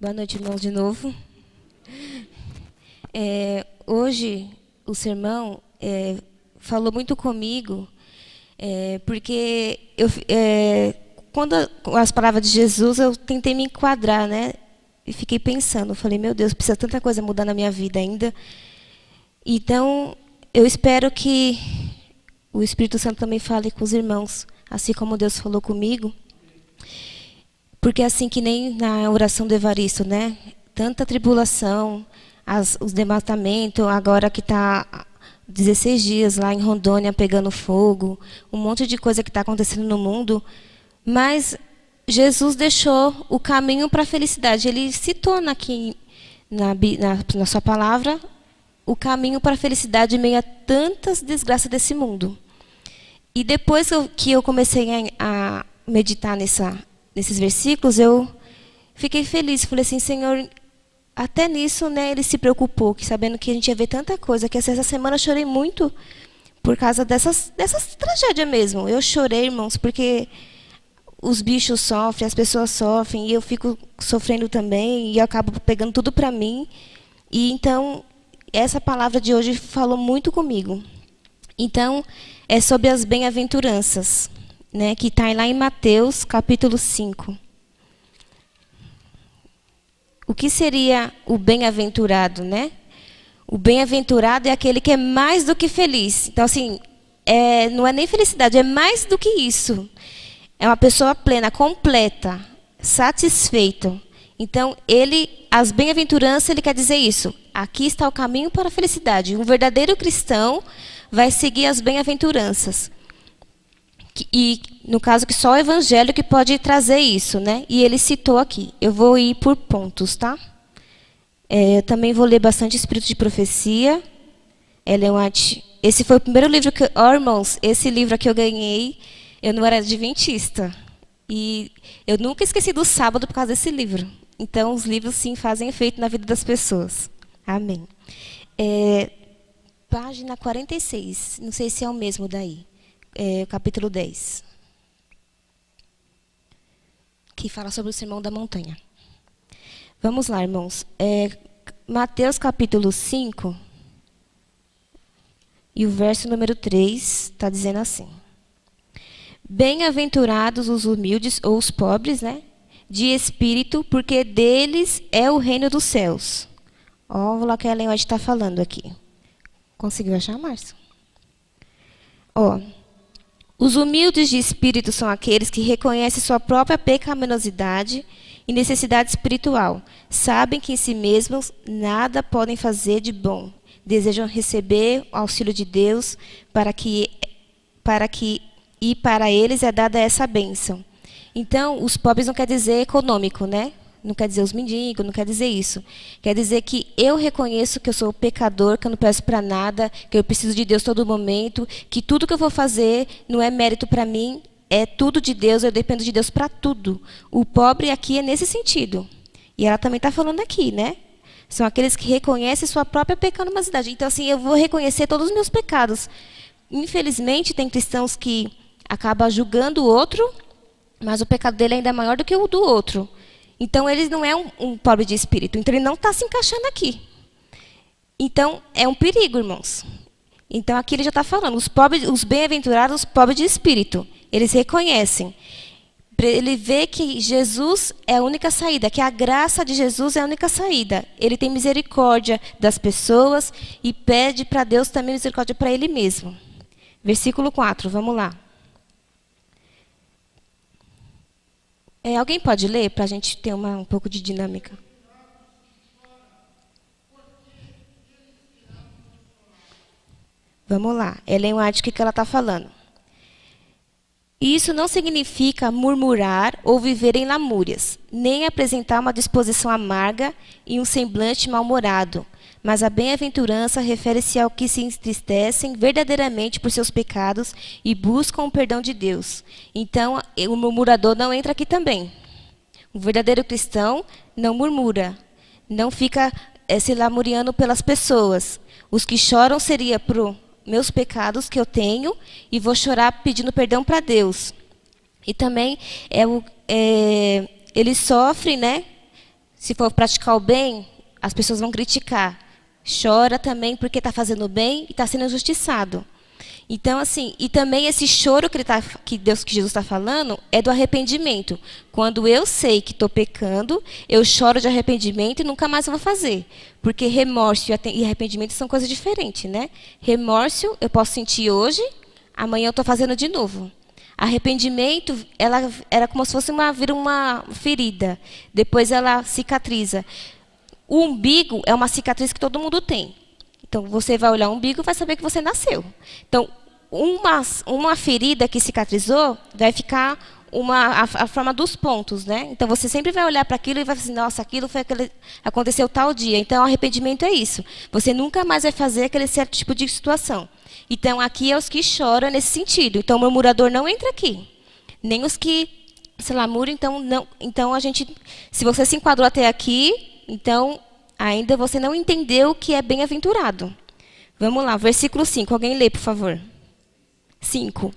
Boa noite, irmãos, de novo. Hoje, o sermão falou muito comigo, porque quando as palavras de Jesus, eu tentei me enquadrar, né? E fiquei pensando, falei, meu Deus, precisa tanta coisa mudar na minha vida ainda. Então, eu espero que o Espírito Santo também fale com os irmãos, assim como Deus falou comigo. Porque assim que nem na oração do Evaristo, né? Tanta tribulação, os desmatamentos, agora que está 16 dias lá em Rondônia pegando fogo, um monte de coisa que está acontecendo no mundo. Mas Jesus deixou o caminho para a felicidade. Ele citou aqui na sua palavra o caminho para a felicidade em meio a tantas desgraças desse mundo. E depois que eu comecei a meditar nesses versículos, eu fiquei feliz. Falei assim, Senhor, até nisso, né, Ele se preocupou, sabendo que a gente ia ver tanta coisa, que essa semana eu chorei muito por causa dessas tragédias mesmo. Eu chorei, irmãos, porque os bichos sofrem, as pessoas sofrem, e eu fico sofrendo também, e eu acabo pegando tudo para mim. E então, essa palavra de hoje falou muito comigo. Então, é sobre as bem-aventuranças, né, que está lá em Mateus, capítulo 5. O que seria o bem-aventurado, né? O bem-aventurado é aquele que é mais do que feliz. Então, assim, não é nem felicidade, é mais do que isso. É uma pessoa plena, completa, satisfeito. Então, as bem-aventuranças, ele quer dizer isso. Aqui está o caminho para a felicidade. Um verdadeiro cristão vai seguir as bem-aventuranças. E, no caso, que só o evangelho que pode trazer isso, né? E ele citou aqui. Eu vou ir por pontos, tá? Eu também vou ler bastante Espírito de Profecia. Ellen White. Esse foi o primeiro livro que... irmãos, esse livro aqui eu ganhei. Eu não era adventista. E eu nunca esqueci do sábado por causa desse livro. Então, os livros, sim, fazem efeito na vida das pessoas. Amém. Página 46. Não sei se é o mesmo daí. Capítulo 10. Que fala sobre o Sermão da Montanha. Vamos lá, irmãos. Mateus capítulo 5. E o verso número 3 está dizendo assim. Bem-aventurados os humildes ou os pobres, né? De espírito, porque deles é o reino dos céus. Olha lá que a Ellen White está falando aqui. Conseguiu achar, Márcio? Os humildes de espírito são aqueles que reconhecem sua própria pecaminosidade e necessidade espiritual. Sabem que em si mesmos nada podem fazer de bom. Desejam receber o auxílio de Deus para eles é dada essa bênção. Então, os pobres não quer dizer econômico, né? Não quer dizer os mendigos, não quer dizer isso. Quer dizer que eu reconheço que eu sou pecador, que eu não peço para nada, que eu preciso de Deus todo momento, que tudo que eu vou fazer não é mérito para mim, é tudo de Deus, eu dependo de Deus para tudo. O pobre aqui é nesse sentido. E ela também está falando aqui, né? São aqueles que reconhecem sua própria pecaminosidade. Então, assim, eu vou reconhecer todos os meus pecados. Infelizmente, tem cristãos que acabam julgando o outro, mas o pecado dele é ainda maior do que o do outro. Então, ele não é um pobre de espírito. Então, ele não está se encaixando aqui. Então, é um perigo, irmãos. Então, aqui ele já está falando. Os bem-aventurados, os pobres de espírito. Eles reconhecem. Ele vê que Jesus é a única saída, que a graça de Jesus é a única saída. Ele tem misericórdia das pessoas e pede para Deus também misericórdia para ele mesmo. Versículo 4, vamos lá. Alguém pode ler para a gente ter um pouco de dinâmica? Vamos lá. Ellen White, o que ela está falando? Isso não significa murmurar ou viver em lamúrias, nem apresentar uma disposição amarga e um semblante mal-humorado. Mas a bem-aventurança refere-se ao que se entristecem verdadeiramente por seus pecados e buscam o perdão de Deus. Então, o murmurador não entra aqui também. O verdadeiro cristão não murmura, não fica se lamuriando pelas pessoas. Os que choram seria por meus pecados que eu tenho e vou chorar pedindo perdão para Deus. E também ele sofre, né? Se for praticar o bem, as pessoas vão criticar. Chora também porque está fazendo bem e está sendo injustiçado. Então, assim, e também esse choro que Jesus está falando é do arrependimento. Quando eu sei que estou pecando, eu choro de arrependimento e nunca mais vou fazer. Porque remorso e arrependimento são coisas diferentes, né? Remorso eu posso sentir hoje, amanhã eu estou fazendo de novo. Arrependimento, ela era como se fosse vira uma ferida. Depois ela cicatriza. O umbigo é uma cicatriz que todo mundo tem. Então, você vai olhar o umbigo e vai saber que você nasceu. Então, uma ferida que cicatrizou vai ficar a forma dos pontos, né? Então, você sempre vai olhar para aquilo e vai dizer, nossa, aquilo aconteceu tal dia. Então, arrependimento é isso. Você nunca mais vai fazer aquele certo tipo de situação. Então, aqui é os que choram nesse sentido. Então, o murmurador não entra aqui. Nem os que se lamuram, então, não. Então, se você se enquadrou até aqui, então, ainda você não entendeu o que é bem-aventurado. Vamos lá, versículo 5. Alguém lê, por favor. 5.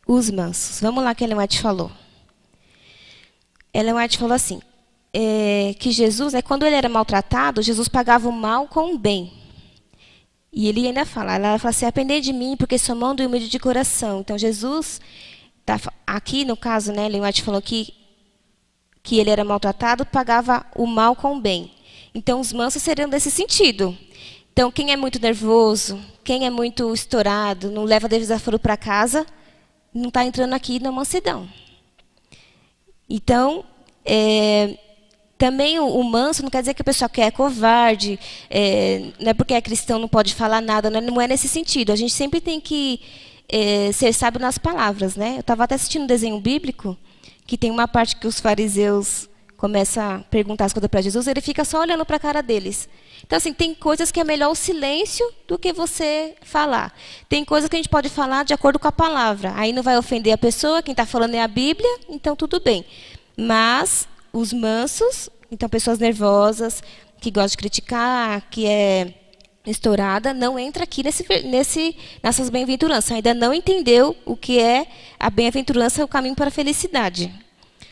Os mansos. Vamos lá que Ellen White falou. Ellen White falou assim, que Jesus, quando ele era maltratado, Jesus pagava o mal com o bem. E ele ainda fala, ela fala assim, aprendei de mim, porque sou mão do humilde de coração. Então, Jesus, aqui no caso, né, Ellen White falou que ele era maltratado, pagava o mal com o bem. Então, os mansos seriam desse sentido. Então, quem é muito nervoso, quem é muito estourado, não leva desaforo para casa, não está entrando aqui na mansidão. Então, também o manso não quer dizer que a pessoa que é covarde, não é porque é cristão não pode falar nada, não é nesse sentido. A gente sempre tem que ser sábio nas palavras, né? Eu estava até assistindo um desenho bíblico, que tem uma parte que os fariseus começam a perguntar as coisas para Jesus, ele fica só olhando para a cara deles. Então, assim, tem coisas que é melhor o silêncio do que você falar. Tem coisas que a gente pode falar de acordo com a palavra. Aí não vai ofender a pessoa, quem está falando é a Bíblia, então tudo bem. Mas os mansos, então pessoas nervosas, que gostam de criticar, que é estourada, não entra aqui nessas bem-aventuranças. Ainda não entendeu o que é a bem-aventurança, o caminho para a felicidade.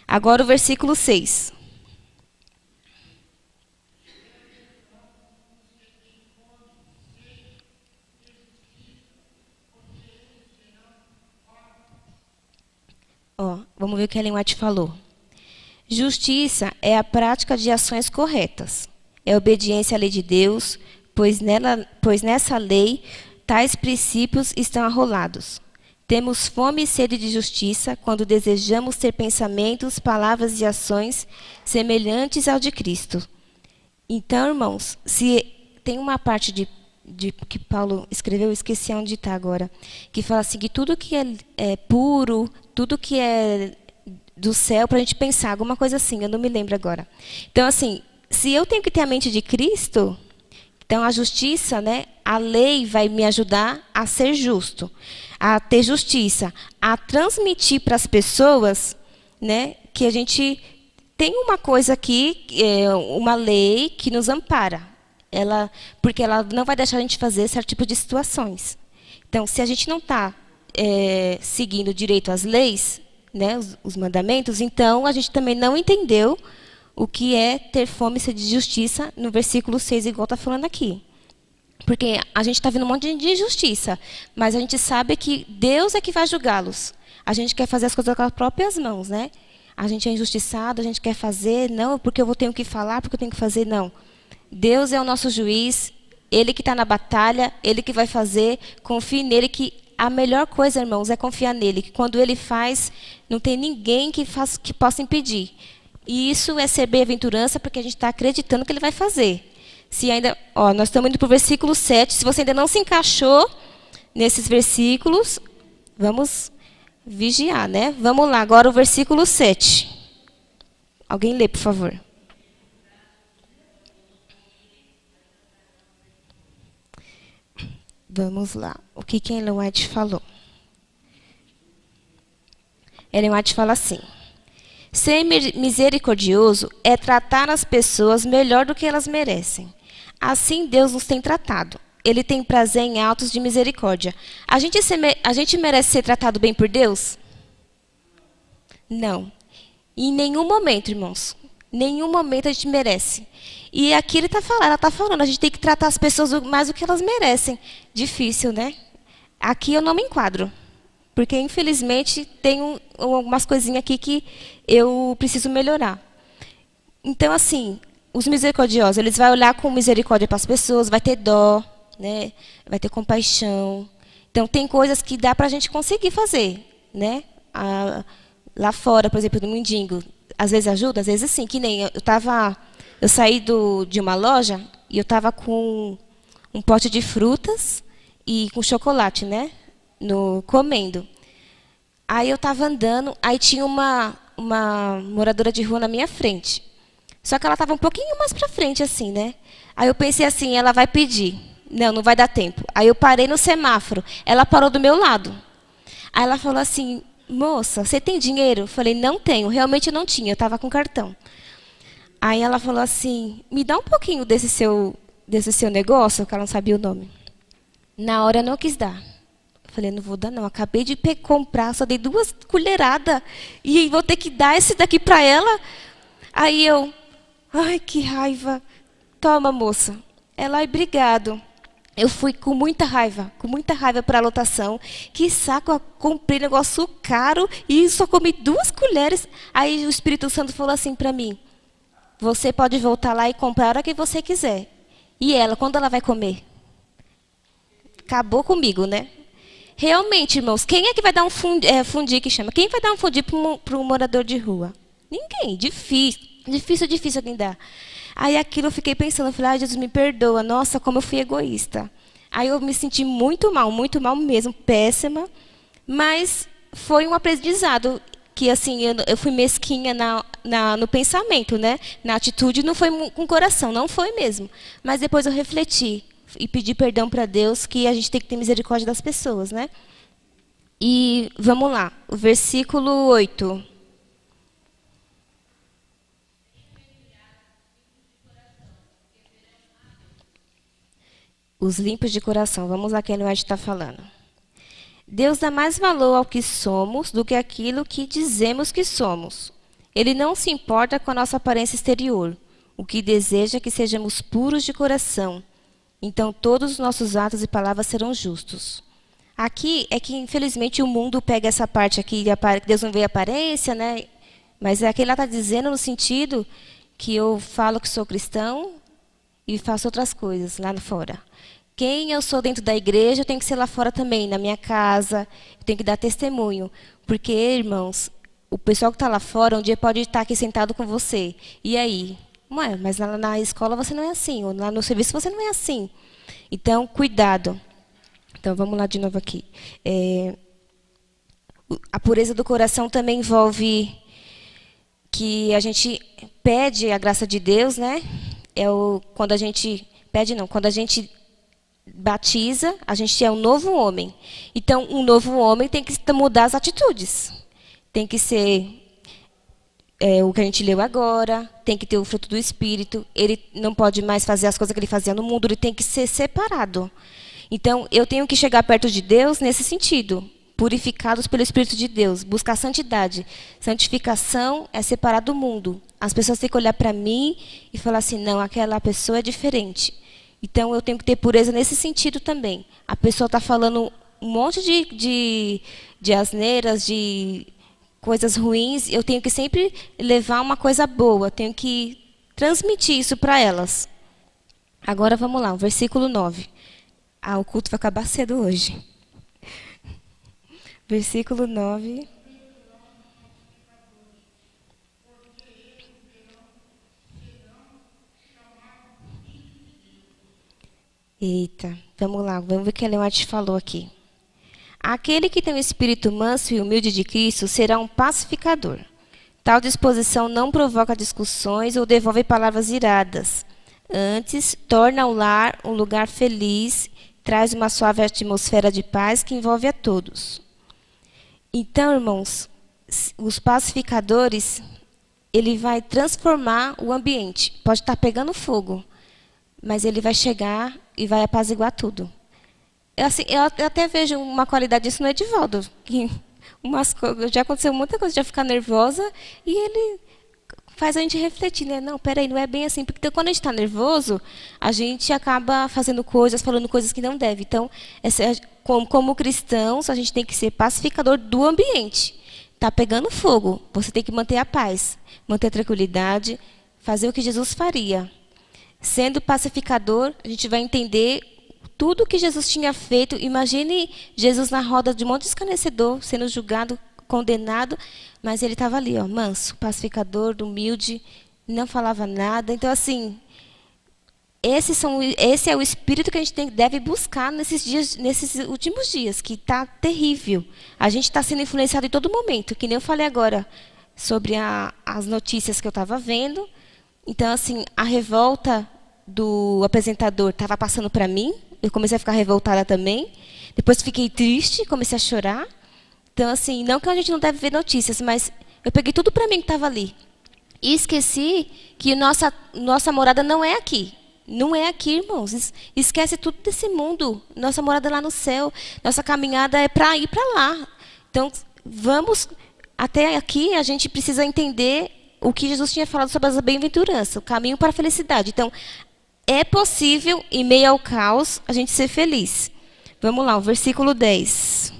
Agora o versículo 6. Vamos ver o que Ellen White falou. Justiça é a prática de ações corretas. É obediência à lei de Deus, pois nessa lei tais princípios estão arrolados. Temos fome e sede de justiça quando desejamos ter pensamentos, palavras e ações semelhantes ao de Cristo. Então, irmãos, se tem uma parte de que Paulo escreveu, eu esqueci onde está agora, que fala assim, que tudo que é puro, tudo que é do céu, para a gente pensar, alguma coisa assim, eu não me lembro agora. Então, assim, se eu tenho que ter a mente de Cristo, então a justiça, né, a lei vai me ajudar a ser justo, a ter justiça, a transmitir para as pessoas, né, que a gente tem uma coisa aqui, uma lei que nos ampara. Porque ela não vai deixar a gente fazer certo tipo de situações. Então, se a gente não está seguindo direito às leis, né, os mandamentos, então a gente também não entendeu o que é ter fome e sede de justiça no versículo 6, igual está falando aqui. Porque a gente está vendo um monte de injustiça, mas a gente sabe que Deus é que vai julgá-los. A gente quer fazer as coisas com as próprias mãos, né? A gente é injustiçado, a gente quer fazer, não, porque eu tenho que falar, porque eu tenho que fazer, não. Deus é o nosso juiz, Ele que está na batalha, Ele que vai fazer, confie nele, que a melhor coisa, irmãos, é confiar nele, que quando Ele faz, não tem ninguém que possa impedir. E isso é ser bem-aventurança, porque a gente está acreditando que Ele vai fazer. Se ainda, nós estamos indo para o versículo 7, se você ainda não se encaixou nesses versículos, vamos vigiar, né? Vamos lá, agora o versículo 7. Alguém lê, por favor. Vamos lá. O que Ellen White falou? Ellen White fala assim: ser misericordioso é tratar as pessoas melhor do que elas merecem. Assim Deus nos tem tratado. ele tem prazer em atos de misericórdia. A gente merece ser tratado bem por Deus? Não. Em nenhum momento, irmãos. Em nenhum momento a gente merece. E aqui ela está falando, a gente tem que tratar as pessoas mais do que elas merecem. Difícil, né? Aqui eu não me enquadro. Porque, infelizmente, tem algumas coisinhas aqui que eu preciso melhorar. Então, assim, os misericordiosos, eles vão olhar com misericórdia para as pessoas, vai ter dó, né? Vai ter compaixão. Então, tem coisas que dá para a gente conseguir fazer, né? Lá fora, por exemplo, no mendigo, às vezes ajuda, às vezes sim. Que nem eu saí de uma loja e eu estava com um pote de frutas e com chocolate, né? Comendo. Aí eu estava andando, aí tinha uma moradora de rua na minha frente. Só que ela estava um pouquinho mais para frente, assim, né? Aí eu pensei assim, ela vai pedir. Não, não vai dar tempo. Aí eu parei no semáforo. Ela parou do meu lado. Aí ela falou assim, moça, você tem dinheiro? Eu falei, não tenho. Realmente eu não tinha, eu estava com cartão. Aí ela falou assim, me dá um pouquinho desse seu negócio, que ela não sabia o nome. Na hora eu não quis dar. Eu falei, não vou dar não. Acabei de comprar, só dei 2 colheradas. E vou ter que dar esse daqui para ela. Aí eu, ai, que raiva. Toma, moça. Ela, ai, obrigado. Eu fui com muita raiva para a lotação. Que saco, eu comprei negócio caro e só comi 2 colheres. Aí o Espírito Santo falou assim para mim, você pode voltar lá e comprar a hora que você quiser. E ela, quando ela vai comer? Acabou comigo, né? Realmente, irmãos, quem é que vai dar um fundi que chama? Quem vai dar um fundi para um morador de rua? Ninguém. Difícil alguém dar. Aí aquilo eu fiquei pensando, eu falei, ai, Jesus, me perdoa. Nossa, como eu fui egoísta. Aí eu me senti muito mal mesmo, péssima. Mas foi um aprendizado que, assim, eu fui mesquinha no pensamento, né? Na atitude, não foi com o coração, não foi mesmo. Mas depois eu refleti e pedi perdão para Deus, que a gente tem que ter misericórdia das pessoas, né? E vamos lá, o versículo 8. Os limpos de coração. Vamos lá, que a Noite está falando. Deus dá mais valor ao que somos do que aquilo que dizemos que somos. Ele não se importa com a nossa aparência exterior. O que deseja é que sejamos puros de coração. Então, todos os nossos atos e palavras serão justos. Aqui é que, infelizmente, o mundo pega essa parte aqui, que Deus não vê a aparência, né? Mas aqui ela está dizendo no sentido que eu falo que sou cristão e faço outras coisas lá fora. Quem eu sou dentro da igreja, eu tenho que ser lá fora também, na minha casa, eu tenho que dar testemunho. Porque, irmãos, o pessoal que está lá fora, um dia pode estar aqui sentado com você. E aí? Ué, mas na escola você não é assim, ou lá no serviço você não é assim. Então, cuidado. Então, vamos lá de novo aqui. A pureza do coração também envolve que a gente pede a graça de Deus, né? Quando a gente pede, não, quando a gente batiza, a gente é um novo homem. Então, um novo homem tem que mudar as atitudes. Tem que ser o que a gente leu agora, tem que ter o fruto do Espírito. Ele não pode mais fazer as coisas que ele fazia no mundo, ele tem que ser separado. Então, eu tenho que chegar perto de Deus nesse sentido, purificados pelo Espírito de Deus, buscar santidade. Santificação é separar do mundo. As pessoas têm que olhar para mim e falar assim, não, aquela pessoa é diferente. Então, eu tenho que ter pureza nesse sentido também. A pessoa está falando um monte de asneiras, de coisas ruins, eu tenho que sempre levar uma coisa boa, tenho que transmitir isso para elas. Agora, vamos lá, o versículo 9. O culto vai acabar cedo hoje. Versículo 9. Eita, vamos lá, vamos ver o que a Leonarte falou aqui. Aquele que tem o espírito manso e humilde de Cristo será um pacificador. Tal disposição não provoca discussões ou devolve palavras iradas. Antes, torna o lar um lugar feliz, traz uma suave atmosfera de paz que envolve a todos. Então, irmãos, os pacificadores, ele vai transformar o ambiente. Pode estar pegando fogo, mas ele vai chegar e vai apaziguar tudo. Assim, eu até vejo uma qualidade disso no Edivaldo. Que já aconteceu muita coisa, já ficar nervosa, e ele faz a gente refletir, né? Não, peraí, não é bem assim. Porque então, quando a gente está nervoso, a gente acaba fazendo coisas, falando coisas que não deve. Então, como cristãos, a gente tem que ser pacificador do ambiente. Está pegando fogo, você tem que manter a paz, manter a tranquilidade, fazer o que Jesus faria. Sendo pacificador, a gente vai entender tudo que Jesus tinha feito. Imagine Jesus na roda de um monte de escarnecedor, sendo julgado, condenado, mas ele estava ali, ó, manso, pacificador, humilde, não falava nada. Então, assim, esse é o espírito que a gente deve buscar nesses últimos dias, que está terrível. A gente está sendo influenciado em todo momento, que nem eu falei agora sobre as notícias que eu estava vendo. Então, assim, a revolta do apresentador estava passando para mim. Eu comecei a ficar revoltada também. Depois fiquei triste, comecei a chorar. Então, assim, não que a gente não deve ver notícias, mas eu peguei tudo para mim que estava ali. E esqueci que nossa morada não é aqui. Não é aqui, irmãos. Esquece tudo desse mundo. Nossa morada é lá no céu. Nossa caminhada é para ir para lá. Então, vamos até aqui, a gente precisa entender o que Jesus tinha falado sobre as bem-aventuranças, o caminho para a felicidade. Então, é possível, em meio ao caos, a gente ser feliz. Vamos lá, o versículo 10.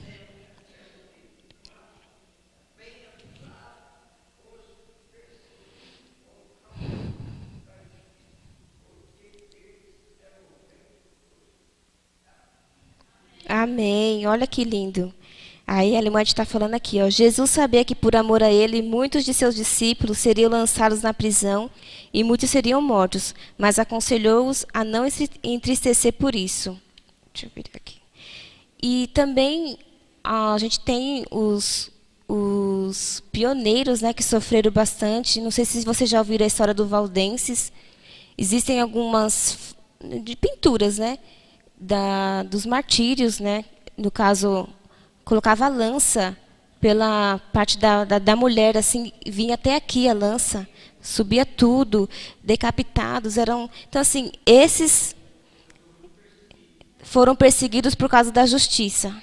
Amém. Olha que lindo. Aí a Alemanha está falando aqui, ó. Jesus sabia que por amor a ele, muitos de seus discípulos seriam lançados na prisão e muitos seriam mortos, mas aconselhou-os a não entristecer por isso. Deixa eu ver aqui. E também a gente tem os pioneiros, né, que sofreram bastante. Não sei se vocês já ouviram a história do Valdenses. Existem algumas de pinturas, né, dos martírios, né? No caso, colocava a lança pela parte da mulher, assim, vinha até aqui a lança, subia tudo, decapitados. Então, assim, esses foram perseguidos por causa da justiça.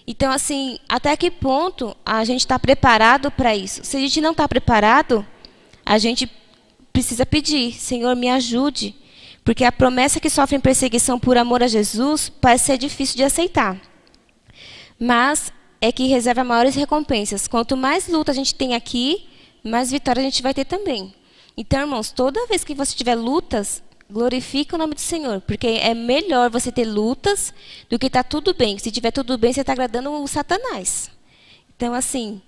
Então, assim, até que ponto a gente está preparado para isso? Se a gente não está preparado, a gente precisa pedir, Senhor, me ajude. Porque a promessa que sofrem perseguição por amor a Jesus parece ser difícil de aceitar. Mas é que reserva maiores recompensas. Quanto mais luta a gente tem aqui, mais vitória a gente vai ter também. Então, irmãos, toda vez que você tiver lutas, glorifique o nome do Senhor. Porque é melhor você ter lutas do que estar tudo bem. Se tiver tudo bem, você está agradando o Satanás. Então, assim,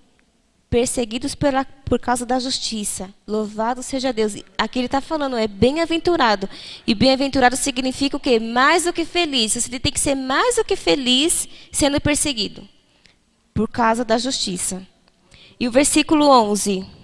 perseguidos por causa da justiça. Louvado seja Deus. Aqui ele está falando, é bem-aventurado. E bem-aventurado significa o quê? Mais do que feliz. Você tem que ser mais do que feliz sendo perseguido. Por causa da justiça. E o versículo 11.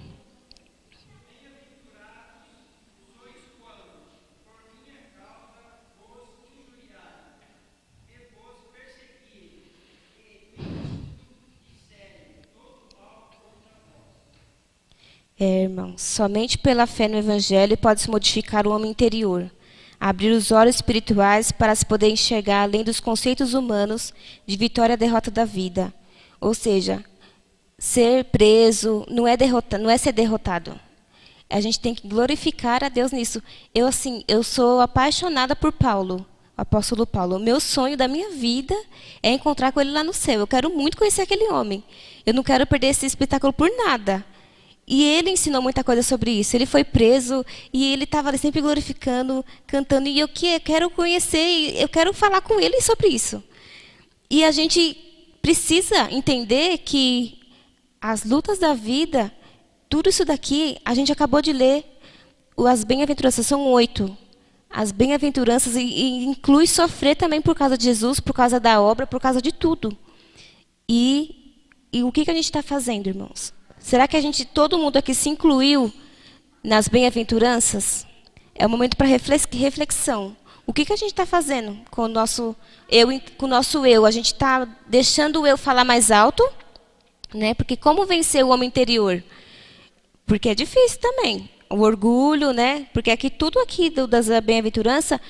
Irmãos, somente pela fé no Evangelho pode-se modificar o homem interior, abrir os olhos espirituais para se poder enxergar além dos conceitos humanos de vitória e derrota da vida. Ou seja, ser preso não é ser derrotado. A gente tem que glorificar a Deus nisso. Eu sou apaixonada por Paulo, o apóstolo Paulo. O meu sonho da minha vida é encontrar com ele lá no céu. Eu quero muito conhecer aquele homem. Eu não quero perder esse espetáculo por nada. E ele ensinou muita coisa sobre isso. Ele foi preso e ele estava ali sempre glorificando, cantando. E eu quero conhecer, eu quero falar com ele sobre isso. E a gente precisa entender que as lutas da vida, tudo isso daqui, a gente acabou de ler. As bem-aventuranças são 8. As bem-aventuranças e inclui sofrer também por causa de Jesus, por causa da obra, por causa de tudo. E o que a gente está fazendo, irmãos? Será que todo mundo aqui se incluiu nas bem-aventuranças? É um momento para reflexão. O que a gente está fazendo com o nosso eu? A gente está deixando o eu falar mais alto, né? Porque como vencer o homem interior? Porque é difícil também. O orgulho, né? Porque tudo aqui das bem-aventuranças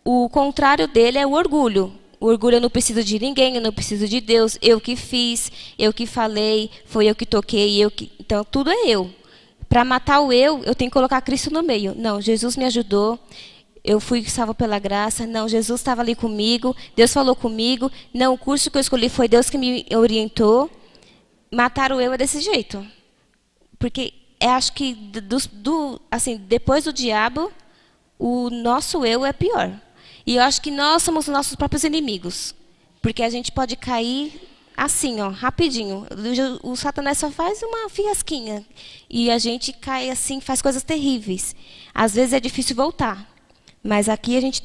O contrário dele é o orgulho. O orgulho: eu não preciso de ninguém, eu não preciso de Deus, eu que fiz, eu que falei, foi eu que toquei, eu que... Então, tudo é eu. Para matar o eu tenho que colocar Cristo no meio. Não, Jesus me ajudou, eu fui salvo pela graça. Não, Jesus estava ali comigo, Deus falou comigo. Não, o curso que eu escolhi foi Deus que me orientou. Matar o eu é desse jeito. Porque acho que, assim, depois do diabo, o nosso eu é pior. E eu acho que nós somos os nossos próprios inimigos. Porque a gente pode cair assim, ó, rapidinho. O Satanás só faz uma fiasquinha. E a gente cai assim, faz coisas terríveis. Às vezes é difícil voltar. Mas aqui a gente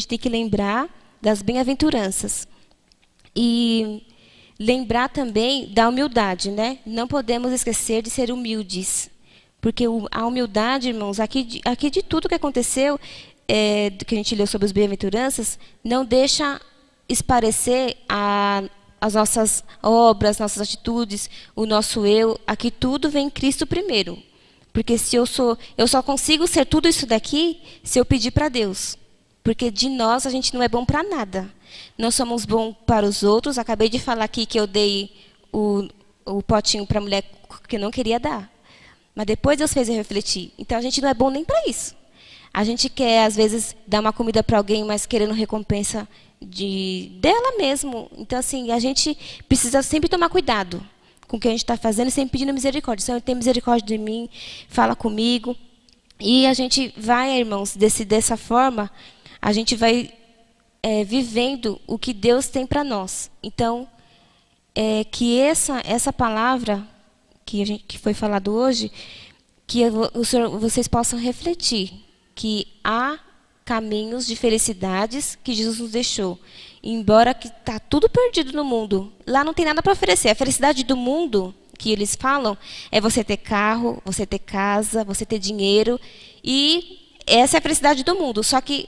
tem que lembrar das bem-aventuranças. E lembrar também da humildade, né? Não podemos esquecer de ser humildes. Porque a humildade, irmãos, aqui de tudo que aconteceu, que a gente leu sobre as bem-aventuranças, não deixa esparecer as nossas obras, nossas atitudes, o nosso eu. Aqui tudo vem em Cristo primeiro. Porque eu só consigo ser tudo isso daqui se eu pedir para Deus. Porque de nós a gente não é bom para nada. Nós somos bons para os outros. Acabei de falar aqui que eu dei o potinho para a mulher que não queria dar. Mas depois Deus fez eu refletir. Então a gente não é bom nem para isso. A gente quer, às vezes, dar uma comida para alguém, mas querendo recompensa dela mesmo. Então, assim, a gente precisa sempre tomar cuidado com o que a gente está fazendo e sempre pedindo misericórdia. Senhor, tem misericórdia de mim, fala comigo. E a gente vai, irmãos, dessa forma, a gente vai vivendo o que Deus tem para nós. Então, que essa palavra que foi falado hoje, que vocês possam refletir que há caminhos de felicidades que Jesus nos deixou. Embora que está tudo perdido no mundo, lá não tem nada para oferecer. A felicidade do mundo, que eles falam, é você ter carro, você ter casa, você ter dinheiro. E essa é a felicidade do mundo. Só que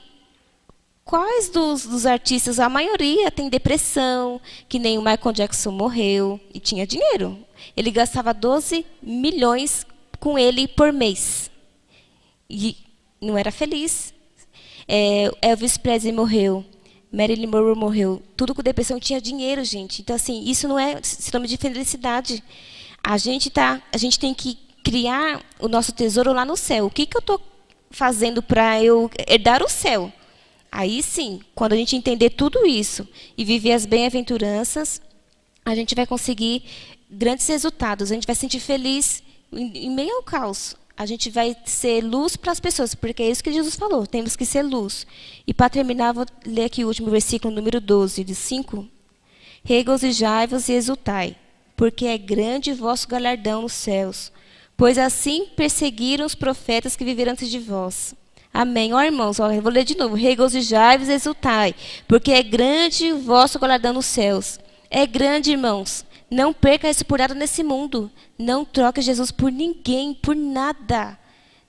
quais dos artistas, a maioria tem depressão, que nem o Michael Jackson morreu e tinha dinheiro. Ele gastava 12 milhões com ele por mês. E não era feliz. Elvis Presley morreu. Marilyn Monroe morreu. Tudo com depressão, tinha dinheiro, gente. Então, assim, isso não é sinônimo de felicidade. A gente tem que criar o nosso tesouro lá no céu. O que eu estou fazendo para eu herdar o céu? Aí sim, quando a gente entender tudo isso e viver as bem-aventuranças, a gente vai conseguir grandes resultados. A gente vai se sentir feliz em meio ao caos. A gente vai ser luz para as pessoas, porque é isso que Jesus falou, temos que ser luz. E para terminar, vou ler aqui o último versículo, número 12, de 5. Regozijai-vos e exultai, porque é grande o vosso galardão nos céus, pois assim perseguiram os profetas que viveram antes de vós. Amém. Ó, irmãos, eu vou ler de novo. Regozijai-vos e exultai, porque é grande o vosso galardão nos céus. É grande, irmãos. Não perca isso por nada nesse mundo. Não troque Jesus por ninguém, por nada.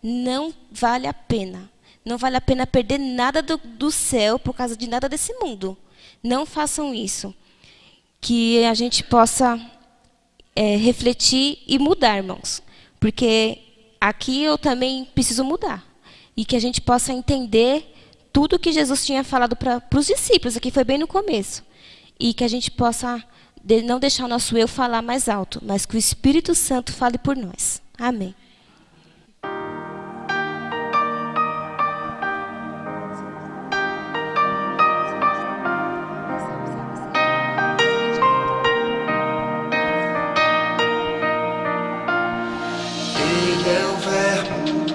Não vale a pena. Não vale a pena perder nada do céu por causa de nada desse mundo. Não façam isso. Que a gente possa refletir e mudar, irmãos. Porque aqui eu também preciso mudar. E que a gente possa entender tudo que Jesus tinha falado para os discípulos. Aqui foi bem no começo. E que a gente possa não deixar o nosso eu falar mais alto, mas que o Espírito Santo fale por nós. Amém. Ele é o Verbo,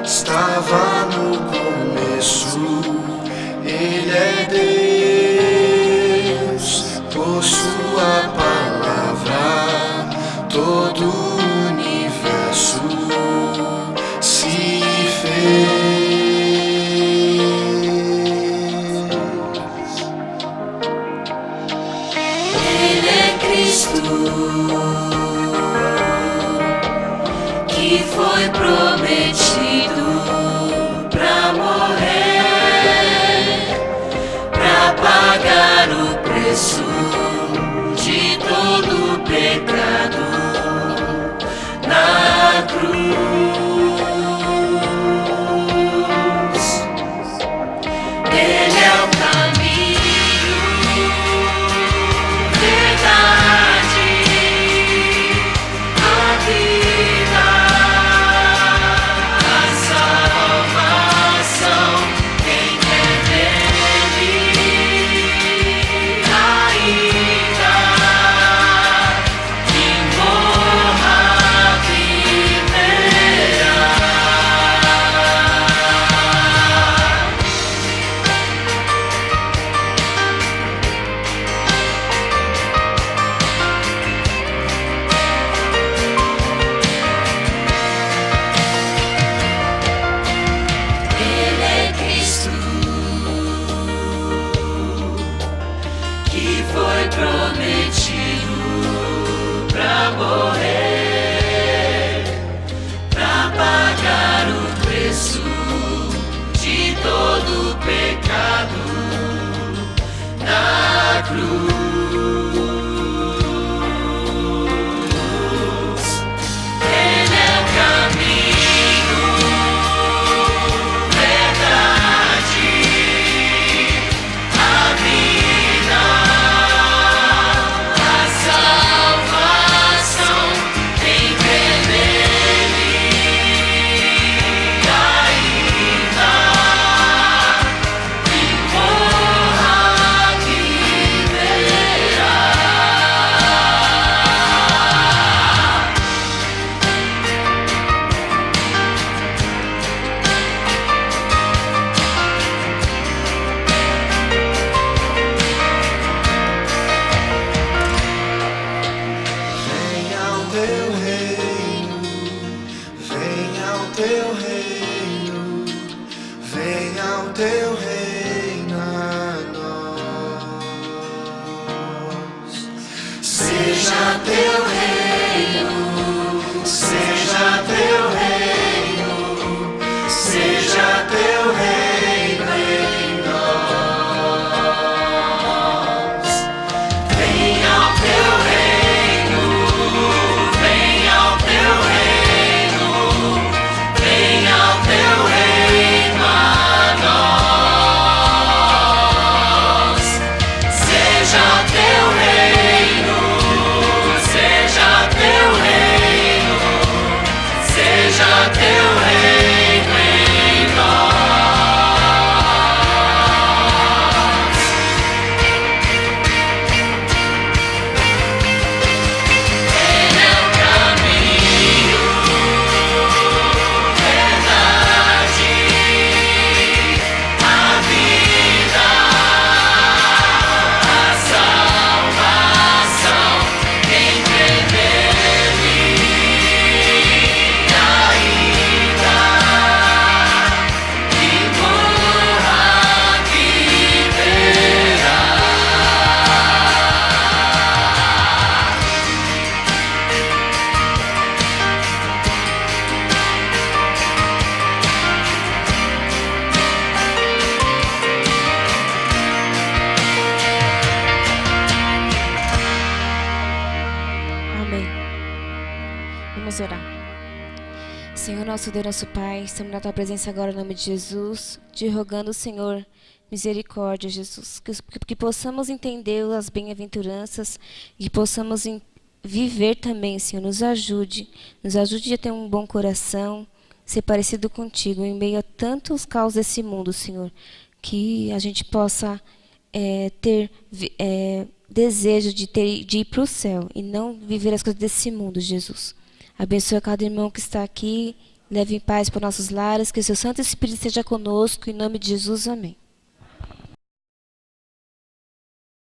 estava no começo. Ele é Deus, por sua palavra, todo o universo se fez. Ele é Cristo, que foi prometido pra morrer, pra pagar o preço de todo pecado na cruz. morrer pra pagar o preço de todo o pecado na cruz. Ele é o caminho, verdade, a vida, a salvação. Quem crê nele ainda que morra viverá. Venha o teu reino, venha o teu reino, venha o teu reino a nós. Seja teu reino, seja teu reino, seja teu reino em nós. Venha o teu reino, venha o teu reino, venha o teu reino a nós. Seja teu reino, seja teu reino, seja teu reino em nós. Ele é o caminho, verdade, a vida, a salvação. Quem crê nele ainda que morra viverá. Amém. Vamos orar. Senhor, nosso Deus, nosso Pai, estamos na Tua presença agora em nome de Jesus, te rogando, Senhor, misericórdia, Jesus, que possamos entender as bem-aventuranças e possamos viver também, Senhor, nos ajude a ter um bom coração, ser parecido contigo em meio a tantos caos desse mundo, Senhor, que a gente possa ter desejo de ir para o céu e não viver as coisas desse mundo, Jesus. Abençoa cada irmão que está aqui, leve em paz para nossos lares, que o seu Santo Espírito esteja conosco, em nome de Jesus, amém.